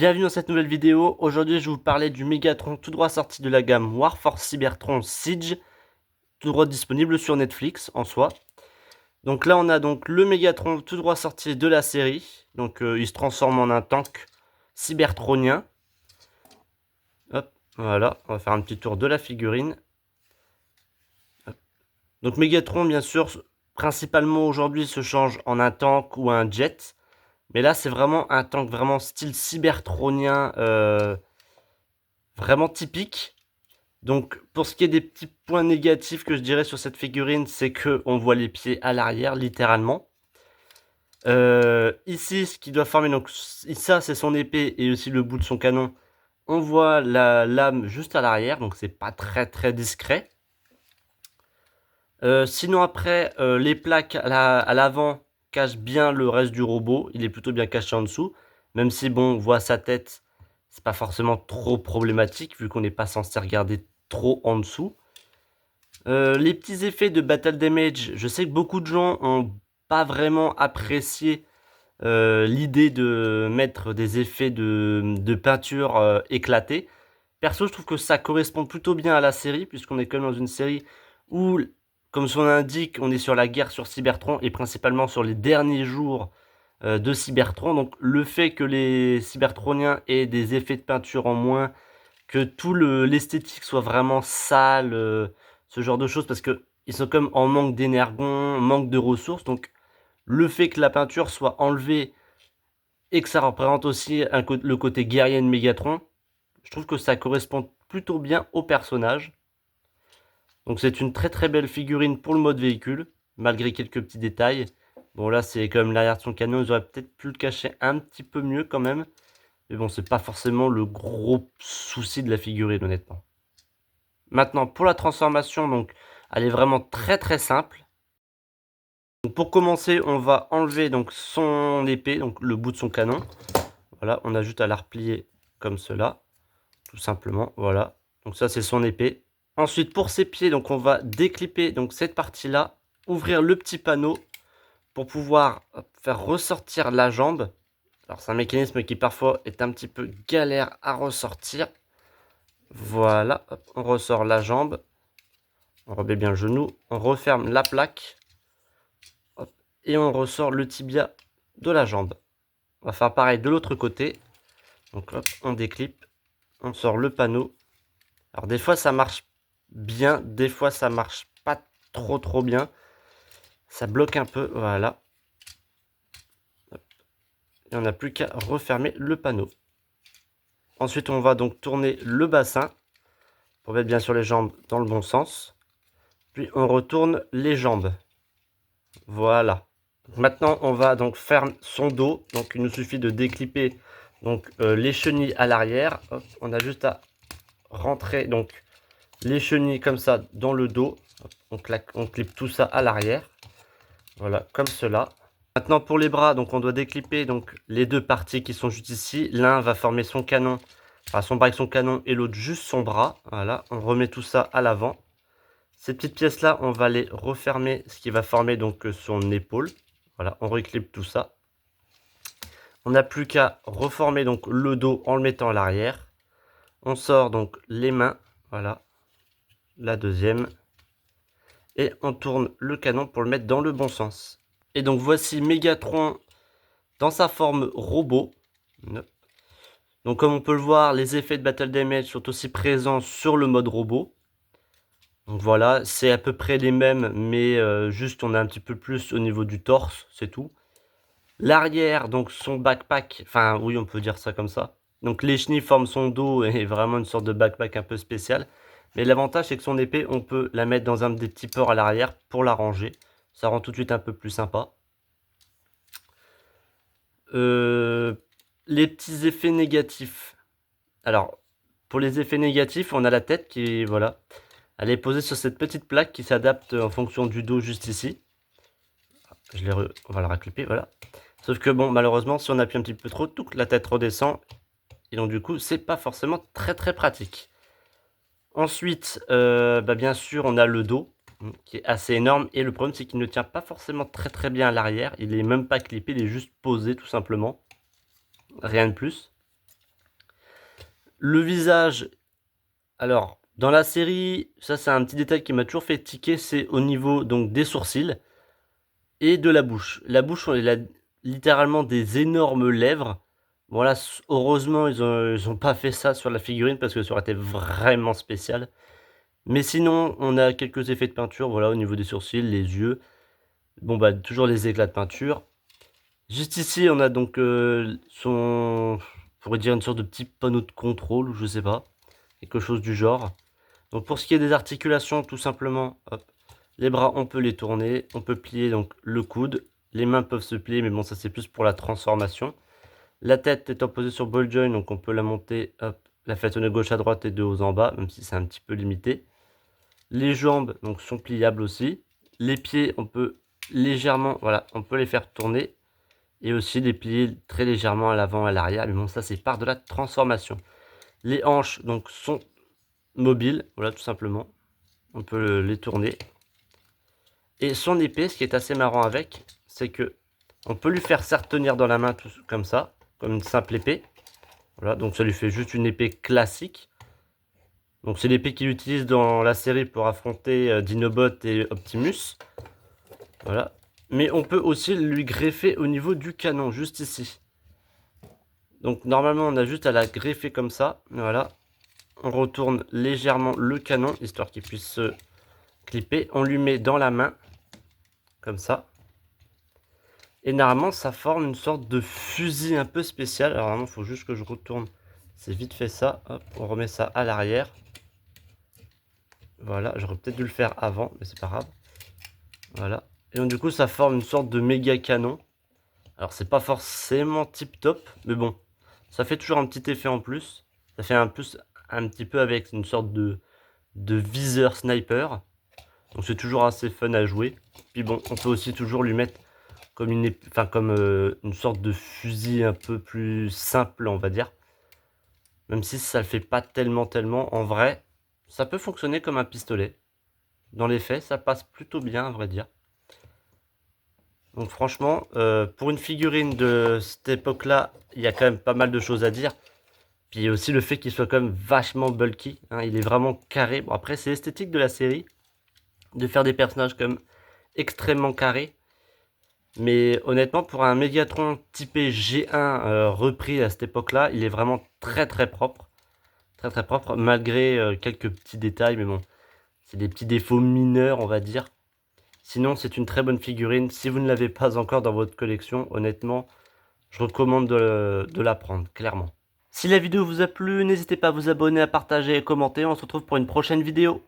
Bienvenue dans cette nouvelle vidéo. Aujourd'hui, je vais vous parler du Megatron tout droit sorti de la gamme Warforce Cybertron Siege, tout droit disponible sur Netflix en soi. Donc là, on a donc le Megatron tout droit sorti de la série. Donc il se transforme en un tank cybertronien. Hop, voilà, on va faire un petit tour de la figurine. Hop. Donc Megatron, bien sûr, principalement aujourd'hui se change en un tank ou un jet. Mais là, c'est vraiment un tank vraiment style cybertronien, vraiment typique. Donc, pour ce qui est des petits points négatifs que je dirais sur cette figurine, c'est que on voit les pieds à l'arrière, littéralement. Ici, ce qui doit former, donc ça, c'est son épée et aussi le bout de son canon. On voit la lame juste à l'arrière, donc c'est pas très discret. Sinon après, les plaques à l'avant cachent bien le reste du robot. Il est plutôt bien caché en dessous. Même si bon, on voit sa tête, c'est pas forcément trop problématique vu qu'on n'est pas censé regarder trop en dessous. Les petits effets de Battle Damage, je sais que beaucoup de gens ont pas vraiment apprécié l'idée de mettre des effets de peinture éclatés. Perso, je trouve que ça correspond plutôt bien à la série, puisqu'on est quand même dans une série où, comme son nom l'indique, on est sur la guerre sur Cybertron et principalement sur les derniers jours de Cybertron. Donc le fait que les Cybertroniens aient des effets de peinture en moins, que tout l'esthétique soit vraiment sale, ce genre de choses, parce que ils sont comme en manque d'énergon, manque de ressources. Donc le fait que la peinture soit enlevée et que ça représente aussi le côté guerrier de Megatron, je trouve que ça correspond plutôt bien au personnage. Donc c'est une très belle figurine pour le mode véhicule, malgré quelques petits détails. Bon là c'est comme l'arrière de son canon, ils auraient peut-être pu le cacher un petit peu mieux quand même. Mais bon, c'est pas forcément le gros souci de la figurine, honnêtement. Maintenant, pour la transformation, donc, elle est vraiment très simple. Donc, pour commencer, on va enlever donc son épée, donc le bout de son canon. Voilà, on a juste à la replier comme cela, tout simplement. Voilà, donc ça c'est son épée. Ensuite, pour ses pieds, donc on va déclipper donc cette partie-là, ouvrir le petit panneau pour pouvoir faire ressortir la jambe. Alors c'est un mécanisme qui parfois est un petit peu galère à ressortir. Voilà, hop, on ressort la jambe, on remet bien le genou, on referme la plaque, hop, et on ressort le tibia de la jambe. On va faire pareil de l'autre côté. Donc hop, on déclipe, on sort le panneau. Alors des fois ça marche bien, des fois ça marche pas trop bien. Ça bloque un peu, voilà. Hop. Et on n'a plus qu'à refermer le panneau. Ensuite on va donc tourner le bassin pour mettre bien sûr les jambes dans le bon sens. Puis on retourne les jambes. Voilà. Maintenant, on va donc faire son dos. Donc, il nous suffit de déclipper donc les chenilles à l'arrière. On a juste à rentrer donc les chenilles comme ça dans le dos. Hop, on clip tout ça à l'arrière. Voilà, comme cela. Maintenant, pour les bras, donc on doit déclipper donc les deux parties qui sont juste ici. L'un va former son canon, enfin son bras avec son canon, et l'autre juste son bras. Voilà, on remet tout ça à l'avant. Ces petites pièces là, on va les refermer, ce qui va former donc son épaule. Voilà, on reclipe tout ça. On n'a plus qu'à reformer donc le dos en le mettant à l'arrière. On sort donc les mains, voilà, la deuxième. Et on tourne le canon pour le mettre dans le bon sens. Et donc voici Megatron dans sa forme robot. Donc comme on peut le voir, les effets de Battle Damage sont aussi présents sur le mode robot. Donc voilà, c'est à peu près les mêmes, mais juste on a un petit peu plus au niveau du torse, c'est tout. L'arrière, donc son backpack, enfin oui on peut dire ça comme ça. Donc les chenilles forment son dos et vraiment une sorte de backpack un peu spécial. Mais l'avantage c'est que son épée, on peut la mettre dans un des petits ports à l'arrière pour la ranger. Ça rend tout de suite un peu plus sympa. Les petits effets négatifs. Alors, pour les effets négatifs, on a la tête qui, voilà, elle est posée sur cette petite plaque qui s'adapte en fonction du dos juste ici. On va la recliper, voilà. Sauf que bon, malheureusement, si on appuie un petit peu trop, toute la tête redescend. Et donc du coup, c'est pas forcément très pratique. Ensuite, bien sûr, on a le dos qui est assez énorme. Et le problème, c'est qu'il ne tient pas forcément très bien à l'arrière. Il est même pas clippé, il est juste posé tout simplement. Rien de plus. Le visage, alors dans la série, ça c'est un petit détail qui m'a toujours fait tiquer, c'est au niveau donc des sourcils et de la bouche. La bouche, elle a littéralement des énormes lèvres. Voilà, heureusement ils ont pas fait ça sur la figurine parce que ça aurait été vraiment spécial. Mais sinon, on a quelques effets de peinture, voilà, au niveau des sourcils, les yeux. Bon bah toujours les éclats de peinture. Juste ici, on a donc on pourrait dire une sorte de petit panneau de contrôle, ou je sais pas, quelque chose du genre. Donc pour ce qui est des articulations, tout simplement, hop, les bras, on peut les tourner, on peut plier donc le coude, les mains peuvent se plier, mais bon, ça c'est plus pour la transformation. La tête étant posée sur ball joint, donc on peut la monter, hop, la faire tourner gauche à droite et de haut en bas, même si c'est un petit peu limité. Les jambes donc sont pliables aussi. Les pieds, on peut légèrement, voilà, on peut les faire tourner et aussi les plier très légèrement à l'avant et à l'arrière. Mais bon, ça c'est part de la transformation. Les hanches donc sont mobiles, voilà, tout simplement. On peut les tourner. Et son épée, ce qui est assez marrant avec, c'est que on peut lui faire certes tenir dans la main tout comme ça, comme une simple épée. Voilà, donc ça lui fait juste une épée classique. Donc c'est l'épée qu'il utilise dans la série pour affronter Dinobot et Optimus. Voilà. Mais on peut aussi lui greffer au niveau du canon, juste ici. Donc normalement on a juste à la greffer comme ça. Voilà. On retourne légèrement le canon, histoire qu'il puisse se clipper. On lui met dans la main, comme ça. Et normalement ça forme une sorte de fusil un peu spécial. Alors normalement il faut juste que je retourne. C'est vite fait ça. Hop, on remet ça à l'arrière. Voilà, j'aurais peut-être dû le faire avant, mais c'est pas grave. Voilà. Et donc du coup ça forme une sorte de méga canon. Alors c'est pas forcément tip top, mais bon, ça fait toujours un petit effet en plus. Ça fait un petit peu avec une sorte de viseur sniper. Donc c'est toujours assez fun à jouer. Puis bon, on peut aussi toujours lui mettre comme une sorte de fusil un peu plus simple, on va dire. Même si ça le fait pas tellement, en vrai, ça peut fonctionner comme un pistolet. Dans les faits, ça passe plutôt bien, à vrai dire. Donc franchement, pour une figurine de cette époque-là, il y a quand même pas mal de choses à dire. Puis aussi le fait qu'il soit quand même vachement bulky, hein, il est vraiment carré. Bon après c'est esthétique de la série, de faire des personnages comme extrêmement carrés. Mais honnêtement pour un Megatron typé G1 repris à cette époque-là, il est vraiment très propre. Très propre, malgré quelques petits détails, mais bon, c'est des petits défauts mineurs on va dire. Sinon, c'est une très bonne figurine. Si vous ne l'avez pas encore dans votre collection, honnêtement, je recommande de la prendre, clairement. Si la vidéo vous a plu, n'hésitez pas à vous abonner, à partager et commenter. On se retrouve pour une prochaine vidéo.